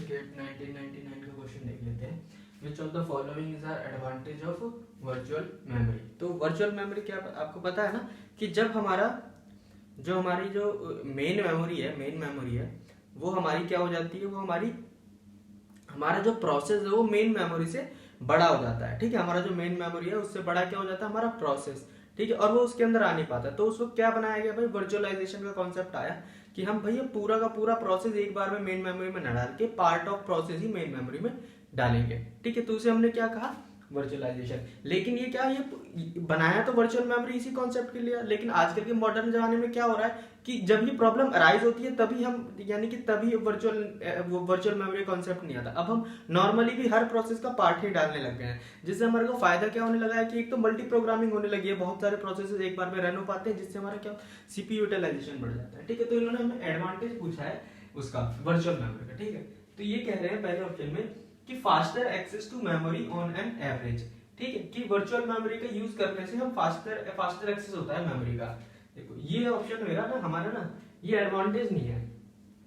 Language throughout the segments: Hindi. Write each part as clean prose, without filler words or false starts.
गेट 1999 का क्वेश्चन देख लेते हैं। Which of the following is are advantage of virtual memory. तो वर्चुअल मेमोरी क्या आपको पता है ना कि जब हमारी जो मेन मेमोरी है वो हमारी क्या हो जाती है, वो हमारा जो प्रोसेस है वो मेन मेमोरी से बड़ा हो जाता है। ठीक है, हमारा जो मेन मेमोरी है उससे बड़ा क्या हो जाता है हमारा प्रोसेस। ठीक है, और वो उसके अंदर आ नहीं पाता। तो उसको क्या बनाया गया भाई, वर्चुअलाइजेशन का कॉन्सेप्ट आया कि हम भैया पूरा का पूरा प्रोसेस एक बार में मेन मेमोरी में न डाल के part of process he main memory में डालेंगे। ठीक है, तो उसे हमने क्या कहा, वर्चुअलाइजेशन। लेकिन ये बनाया तो वर्चुअल मेमोरी इसी कॉन्सेप्ट के लिए, लेकिन आजकल के मॉडर्न जमाने में क्या हो रहा है कि जब ये प्रॉब्लम अराइज होती है तभी हम यानी कि तभी वर्चुअल मेमोरी कॉन्सेप्ट नहीं आता। अब हम नॉर्मली भी हर प्रोसेस का पार्ट ही डालने लग गए हैं, जिससे हमारे को फायदा क्या होने लगा है कि एक तो मल्टी प्रोग्रामिंग होने लगी है, बहुत सारे प्रोसेसेस एक बार में रन हो पाते हैं, जिससे हमारा क्या सीपीयू यूटिलाइजेशन बढ़ जाता है। ठीक है, तो इन्होंने हमें एडवांटेज पूछा है उसका वर्चुअल मेमोरी का। ठीक है, तो ये कह रहे हैं पहले ऑप्शन में कि faster access to memory on an average. ठीक है, कि वर्चुअल मेमोरी का यूज करने से हम फास्टर एक्सेस होता है मेमोरी का। देखो ये ऑप्शन मेरा ना हमारा ना ये एडवांटेज नहीं है,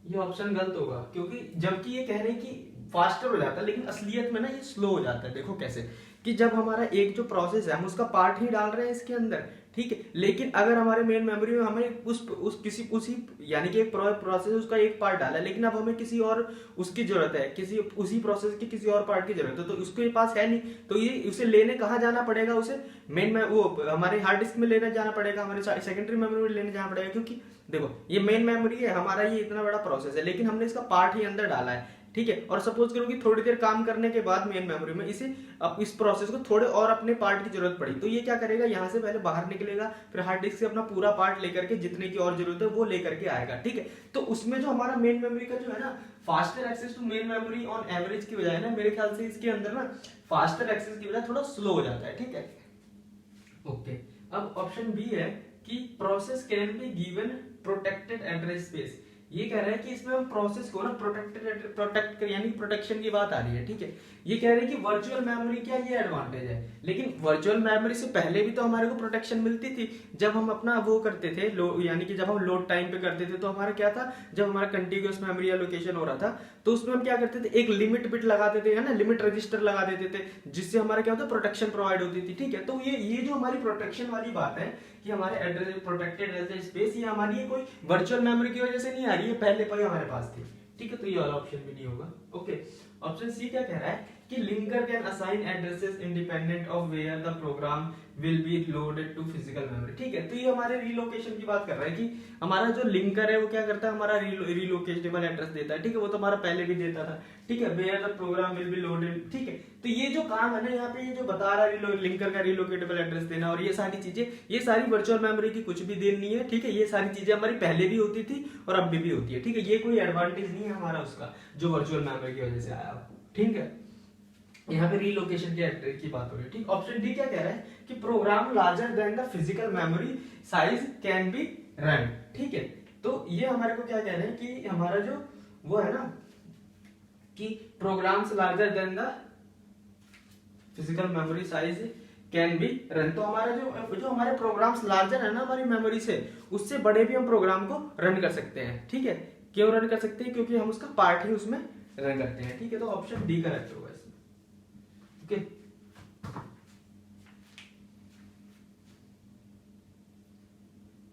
ये ऑप्शन गलत होगा, क्योंकि जबकि ये कह रहे हैं कि फास्टर हो जाता है लेकिन असलियत में ना ये स्लो हो जाता है। देखो कैसे कि जब हमारा एक जो प्रोसेस है हम उसका पार्ट ही डाल रहे हैं इसके अंदर। ठीक है, लेकिन अगर हमारे मेन मेमोरी में हमें उसी यानी कि एक प्रोसेस उसका एक पार्ट डाला है, लेकिन अब हमें किसी और उसकी जरूरत है, उसी प्रोसेस की किसी और पार्ट की जरूरत है, तो उसके पास है नहीं, तो ये उसे लेने कहाँ जाना पड़ेगा, उसे मेन में वो हमारे हार्ड डिस्क में लेने जाना पड़ेगा, हमारे सेकेंडरी मेमोरी में लेने जाना पड़ेगा। क्योंकि देखो ये मेन मेमोरी है हमारा, ये इतना बड़ा प्रोसेस है, लेकिन हमने इसका पार्ट ही अंदर डाला है। ठीक है, और सपोज करो कि थोड़ी देर काम करने के बाद मेन मेमोरी में इस प्रोसेस को थोड़े और अपने पार्ट की जरूरत पड़ी, तो ये क्या करेगा, यहाँ से पहले बाहर निकलेगा, फिर हार्ड डिस्क से अपना पूरा पार्ट लेकर के जितने की और जरूरत है वो लेकर के आएगा। ठीक है, तो उसमें जो हमारा मेन मेमोरी का जो है ना faster access to main memory on average की बजाय ना मेरे ख्याल से इसके अंदर ना फास्टर एक्सेस की बजाय थोड़ा स्लो हो जाता है। ठीक है, ओके। अब ऑप्शन बी है कि process can be given protected address space. ये कह रहा है कि इसमें हम प्रोसेस को ना प्रोटेक्ट यानी प्रोटेक्शन की बात आ रही है। ठीक है, ये कह रहे हैं कि वर्चुअल मेमोरी क्या ये एडवांटेज है, लेकिन वर्चुअल मेमोरी से पहले भी तो हमारे को प्रोटेक्शन मिलती थी। जब हम अपना वो करते थे यानी कि जब हम लोड टाइम पे करते थे तो हमारा क्या था, जब हमारा कंटिन्यूअस मेमोरी एलोकेशन हो रहा था तो उसमें हम क्या करते थे, एक लिमिट बिट लगा देते है ना, लिमिट रजिस्टर लगा देते थे, जिससे हमारा क्या होता है प्रोटेक्शन प्रोवाइड होती थी। ठीक है, तो ये जो हमारी प्रोटेक्शन वाली बात है कि हमारे एड्रेस प्रोटेक्टेड एड्रेस स्पेस, ये हमारी कोई वर्चुअल मेमोरी की वजह से नहीं आ रही है, पहले पर हमारे पास थी। ठीक है, तो ये वाला ऑप्शन भी नहीं होगा। ओके, ऑप्शन सी क्या कह रहा है कि linker can assign addresses independent of where the program will be loaded to physical memory. ठीक है, तो ये हमारे रिलोकेशन की बात कर रहा है कि हमारा जो लिंकर है वो क्या करता है, हमारा रिलोकेटेबल एड्रेस देता है। ठीक है, वो तो हमारा पहले भी देता था। ठीक है, where the program will be loaded. ठीक है, तो ये जो काम है ना यहाँ पे, ये जो बता रहा है लिंकर का रिलोकेटेबल एड्रेस देना और ये सारी चीजें, ये सारी वर्चुअल मेमोरी की कुछ भी देन नहीं है। ठीक है, ये सारी चीजें हमारी पहले भी होती थी और अब भी होती है। ठीक है, ये कोई एडवांटेज नहीं है हमारा उसका जो वर्चुअल मेमोरी की वजह से आया। ठीक है, यहाँ पे रीलोकेशन की बात हो रही है। ठीक, ऑप्शन डी क्या कह रहा है कि program larger than the physical memory size can be run. ठीक है, तो ये हमारे को क्या कह रहे हैं कि हमारा जो वो है ना कि programs larger than the physical memory size can be run. तो हमारा जो हमारे प्रोग्राम्स लार्जर है ना हमारी मेमोरी से, उससे बड़े भी हम प्रोग्राम को रन कर सकते हैं। ठीक है, क्यों रन कर सकते हैं, क्योंकि हम उसका पार्ट ही उसमें रन करते हैं। ठीक है, तो ऑप्शन डी करेक्ट होगा इसमें। ओके।